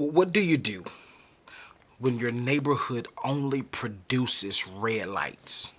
What do you do when your neighborhood only produces red lights?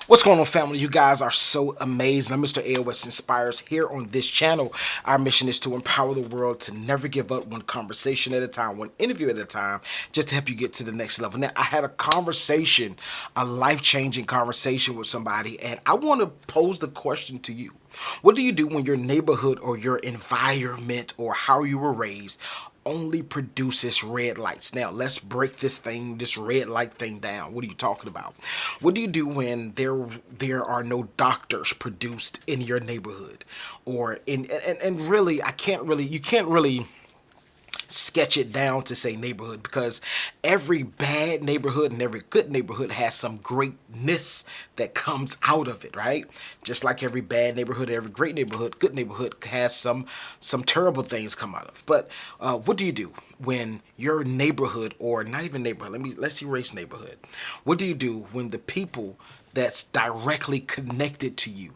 What's going on, family? You guys are so amazing. I'm Mr. Aosinspires here on this channel. Our mission is to empower the world to never give up, one conversation at a time, one interview at a time, just to help you get to the next level. Now, I had a conversation, a life-changing conversation with somebody, and I want to pose the question to you. What do you do when your neighborhood or your environment or how you were raised only produces red lights? Now, let's break this red light thing down. What are you talking about? What do you do when there are no doctors produced in your neighborhood? Or and really, you can't really sketch it down to say neighborhood, because every bad neighborhood and every good neighborhood has some greatness that comes out of it, right? Just like every bad neighborhood, every great neighborhood, good neighborhood has some terrible things come out of it. But what do you do when your neighborhood, or not even neighborhood, let's erase neighborhood. What do you do when the people that's directly connected to you,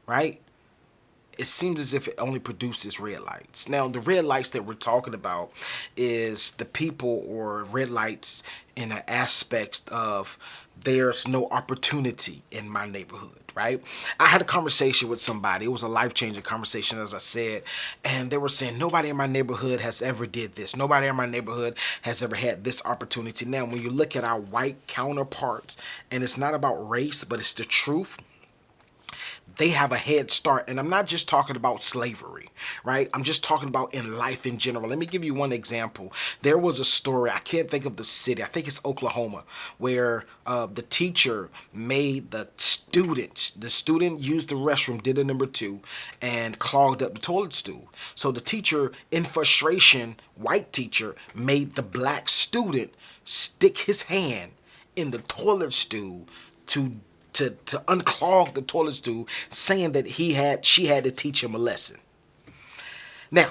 right, it seems as if it only produces red lights? Now, the red lights that we're talking about is the people, or red lights in an aspect of there's no opportunity in my neighborhood, right? I had a conversation with somebody. It was a life-changing conversation, as I said, and they were saying nobody in my neighborhood has ever did this. Nobody in my neighborhood has ever had this opportunity. Now, when you look at our white counterparts, and it's not about race, but it's the truth, they have a head start. And I'm not just talking about slavery, right? I'm just talking about in life in general. Let me give you one example. There was a story, I can't think of the city, I think it's Oklahoma, where the teacher made the student used the restroom, did a number two, and clogged up the toilet stool. So the teacher, in frustration, white teacher, made the black student stick his hand in the toilet stool to unclog the toilet stool, saying that she had to teach him a lesson. Now,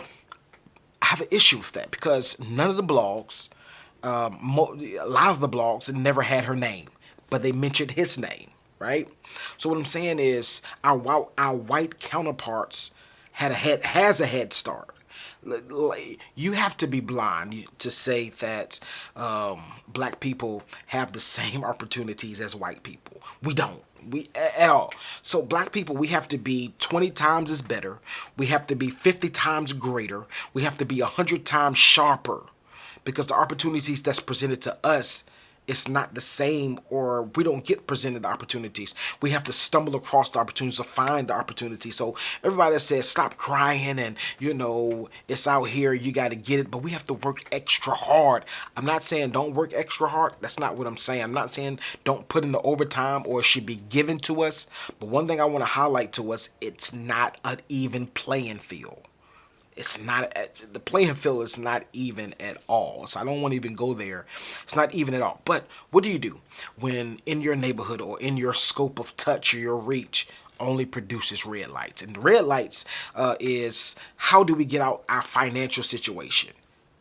I have an issue with that, because none of the blogs, a lot of the blogs never had her name, but they mentioned his name, right? So what I'm saying is our white counterparts has a head start. You have to be blind to say that black people have the same opportunities as white people. We don't. We at all. So black people, we have to be 20 times as better. We have to be 50 times greater. We have to be 100 times sharper, because the opportunities that's presented to us, it's not the same, or we don't get presented the opportunities. We have to stumble across the opportunities to find the opportunity. So everybody that says stop crying and it's out here, you got to get it, but we have to work extra hard. I'm not saying don't work extra hard. That's not what I'm saying. I'm not saying don't put in the overtime or it should be given to us. But one thing I want to highlight to us, it's not an even playing field. It's not, the playing field is not even at all. So I don't want to even go there. It's not even at all. But what do you do when in your neighborhood or in your scope of touch or your reach only produces red lights? And the red lights is, how do we get out our financial situation?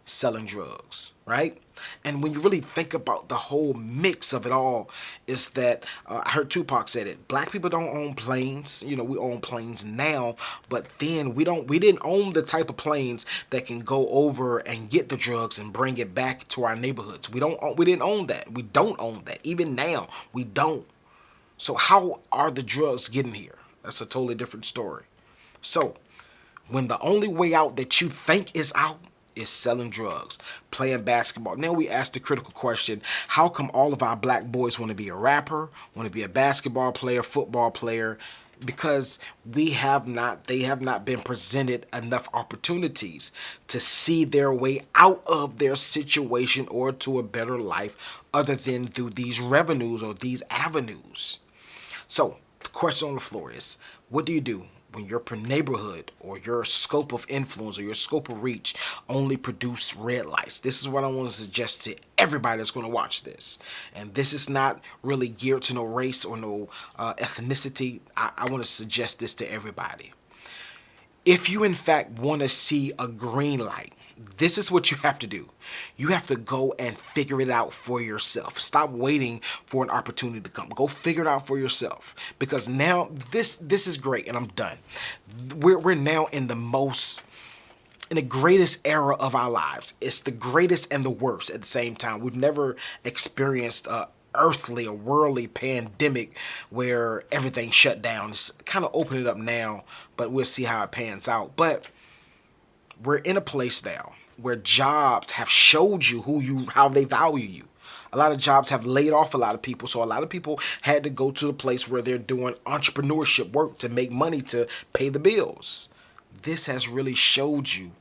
Selling drugs, right? And when you really think about the whole mix of it all, is that I heard Tupac said it. Black people don't own planes. We own planes now, but then we didn't own the type of planes that can go over and get the drugs and bring it back to our neighborhoods. We didn't own that. We don't own that. Even now, we don't. So how are the drugs getting here? That's a totally different story. So when the only way out that you think is out is selling drugs, playing basketball. Now we ask the critical question, how come all of our black boys want to be a rapper, want to be a basketball player, football player? Because they have not been presented enough opportunities to see their way out of their situation or to a better life, other than through these revenues or these avenues. So the question on the floor is, what do you do when your neighborhood or your scope of influence or your scope of reach only produce red lights? This is what I want to suggest to everybody that's going to watch this. And this is not really geared to no race or no ethnicity. I want to suggest this to everybody. If you in fact want to see a green light, This is what you have to do. You have to go and figure it out for yourself. Stop waiting for an opportunity to come. Go figure it out for yourself. Because now this is great, and I'm done. We're now in the greatest era of our lives. It's the greatest and the worst at the same time. We've never experienced a earthly or worldly pandemic where everything shut down. It's kind of opening up now, but we'll see how it pans out. But we're in a place now where jobs have showed you how they value you. A lot of jobs have laid off a lot of people, so a lot of people had to go to the place where they're doing entrepreneurship work to make money to pay the bills. This has really showed you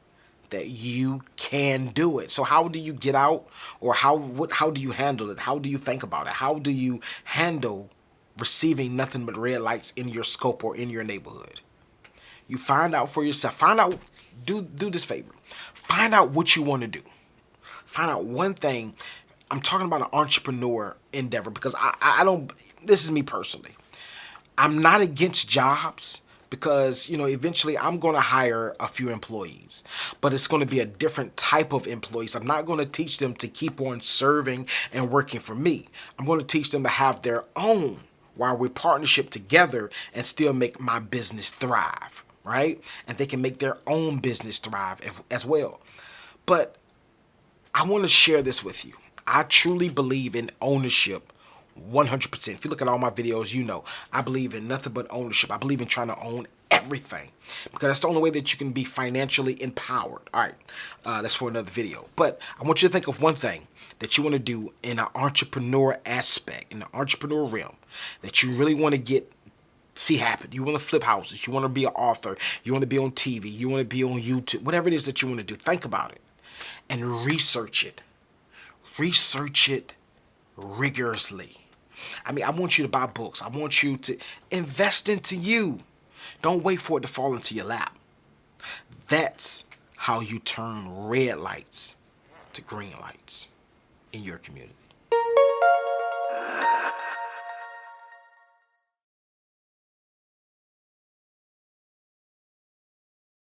that you can do it. So how do you get out, or how do you handle it? How do you think about it? How do you handle receiving nothing but red lights in your scope or in your neighborhood? You find out for yourself. Find out, do this favor. Find out what you want to do. Find out one thing. I'm talking about an entrepreneur endeavor because I don't, this is me personally. I'm not against jobs because, eventually I'm going to hire a few employees, but it's going to be a different type of employees. I'm not going to teach them to keep on serving and working for me. I'm going to teach them to have their own while we partnership together and still make my business thrive, right? And they can make their own business thrive as well. But I want to share this with you. I truly believe in ownership 100%. If you look at all my videos, I believe in nothing but ownership. I believe in trying to own everything because that's the only way that you can be financially empowered. All right, that's for another video. But I want you to think of one thing that you want to do in an entrepreneur aspect, in the entrepreneur realm, that you really want to see happen. You want to flip houses. You want to be an author. You want to be on TV. You want to be on YouTube. Whatever it is that you want to do, think about it and research it. Research it rigorously. I want you to buy books. I want you to invest into you. Don't wait for it to fall into your lap. That's how you turn red lights to green lights in your community.